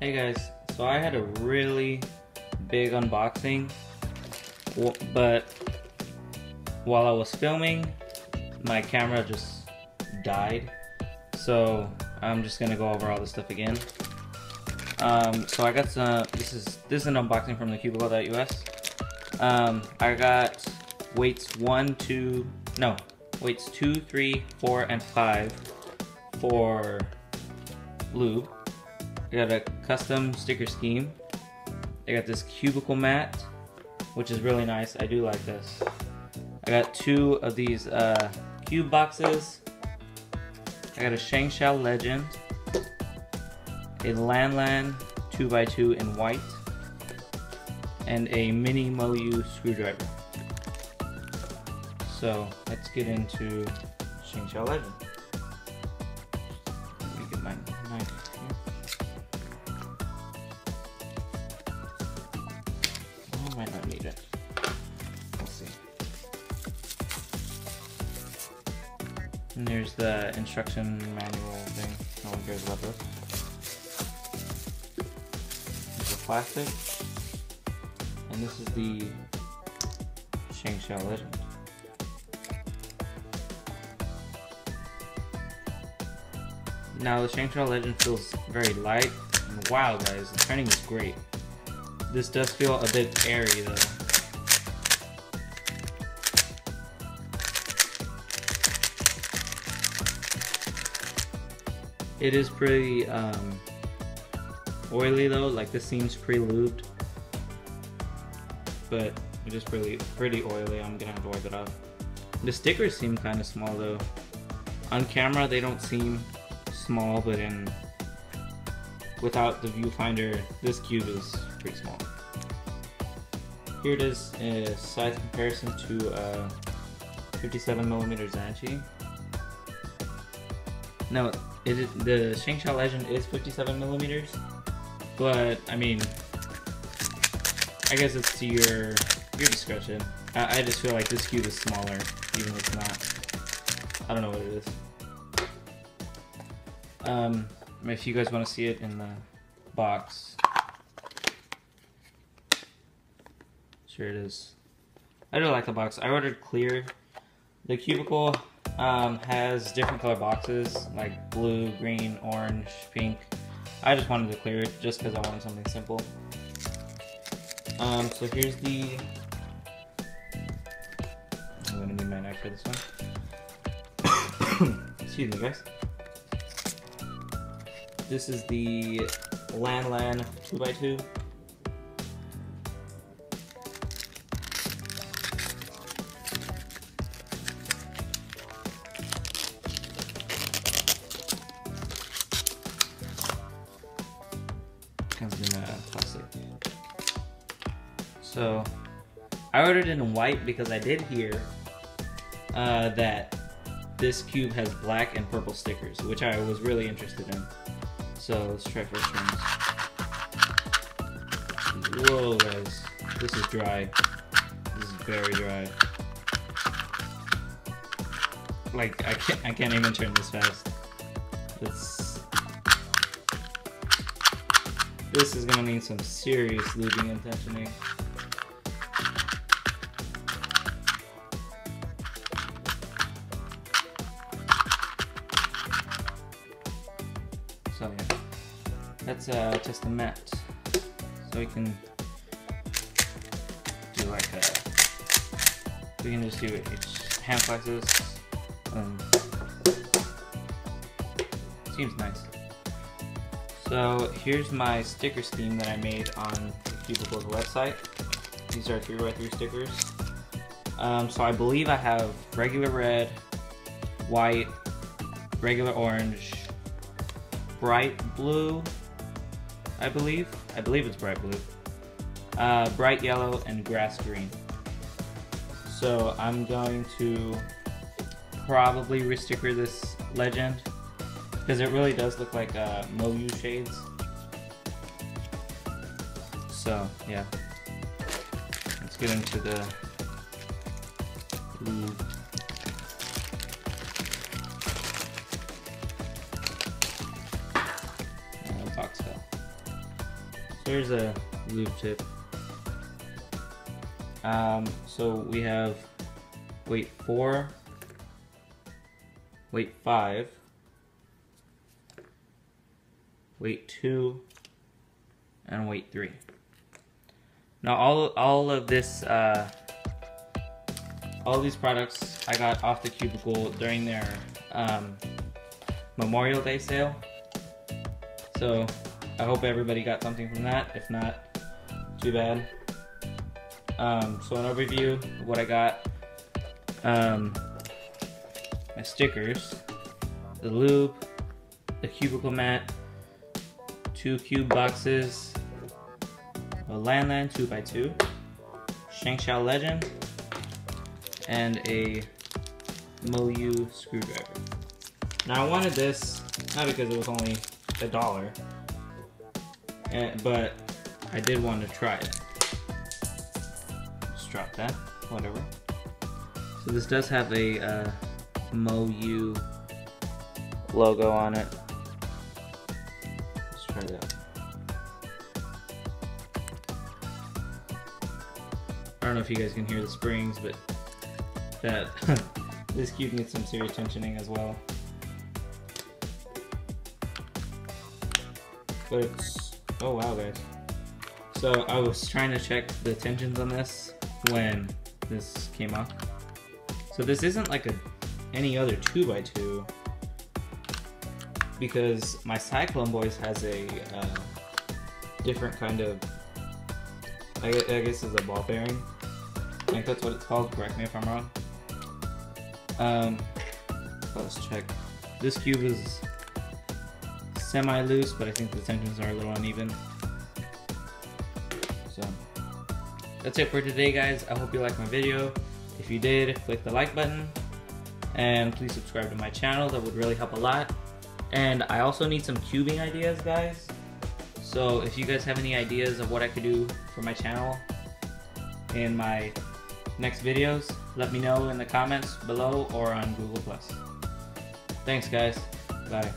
Hey guys, so I had a really big unboxing, but while I was filming, my camera just died. So I'm just gonna go over all this stuff again. So I got some. This is an unboxing from thecubicle.us. I got weights 2, 3, 4, and 5 for lube. I got a custom sticker scheme. I got this cubicle mat, which is really nice. I do like this. I got 2 of these cube boxes. I got a ShengShou Legend, a Lan 2x2 in white, and a mini Moyu screwdriver. So let's get into ShengShou Legend. Let me get my knife here. I might not need it. We'll see. And there's the instruction manual thing. No one cares about this. There's the plastic. And this is the ShengShou Legend. Now the ShengShou Legend feels very light, and wow guys, the turning is great. This does feel a bit airy though. It is pretty oily though, like this seems pre-lubed, but it is pretty oily. I'm gonna have to wipe it off. The stickers seem kind of small though. On camera they don't seem small, but without the viewfinder, this cube is pretty small. Here it is in a size comparison to a 57mm Zanchi. Now, the ShengShou Legend is 57mm, but I mean, I guess it's to your discretion. I just feel like this cube is smaller, even if it's not. I don't know what it is. If you guys want to see it in the box, sure it is. I really like the box. I ordered clear. The cubicle has different color boxes like blue, green, orange, pink. I just wanted the clear just because I wanted something simple. So here's the. I'm gonna need my knife for this one. Excuse me, guys. This is the Lan 2x2. Comes in plastic. So I ordered it in white because I did hear that this cube has black and purple stickers, which I was really interested in. So let's try first ones. Whoa guys, this is dry. This is very dry. Like I can't even turn this fast. This is gonna need some serious lubing and tensioning. So yeah, let's test the mat. So we can do like we can just do each hand flexes. Seems nice. So here's my sticker scheme that I made on the Cubicle's website. These are 3x3 stickers. So I believe I have regular red, white, regular orange, bright blue, I believe it's bright blue, bright yellow, and grass green. So I'm going to probably resticker this Legend because it really does look like Moyu shades. So yeah, let's get into the lube. Box fell. Here's a lube tip. So we have weight 4, weight 5, weight 2, and weight 3. Now all of this, all these products I got off the Cubicle during their Memorial Day sale. So I hope everybody got something from that. If not, too bad. So an overview of what I got. My stickers, the lube, the Cubicle mat, 2 cube boxes, a Landland 2x2, Shengshao Legend, and a Moyu screwdriver. Now I wanted this, not because it was only $1, but I did want to try it. Just drop that, whatever. So this does have a Moyu logo on it. Let's try that. I don't know if you guys can hear the springs, but that this cube needs some serious tensioning as well. But it's, oh wow guys. So I was trying to check the tensions on this when this came off. So this isn't like any other 2x2, because my Cyclone Boys has a different kind of, I guess it's a ball bearing. I think that's what it's called, correct me if I'm wrong. Let's check. This cube is semi-loose, but I think the tensions are a little uneven. So that's it for today guys. I hope you liked my video. If you did, click the like button, and please subscribe to my channel. That would really help a lot. And I also need some cubing ideas guys. So if you guys have any ideas of what I could do for my channel in my next videos, let me know in the comments below or on Google+. Thanks guys. Bye.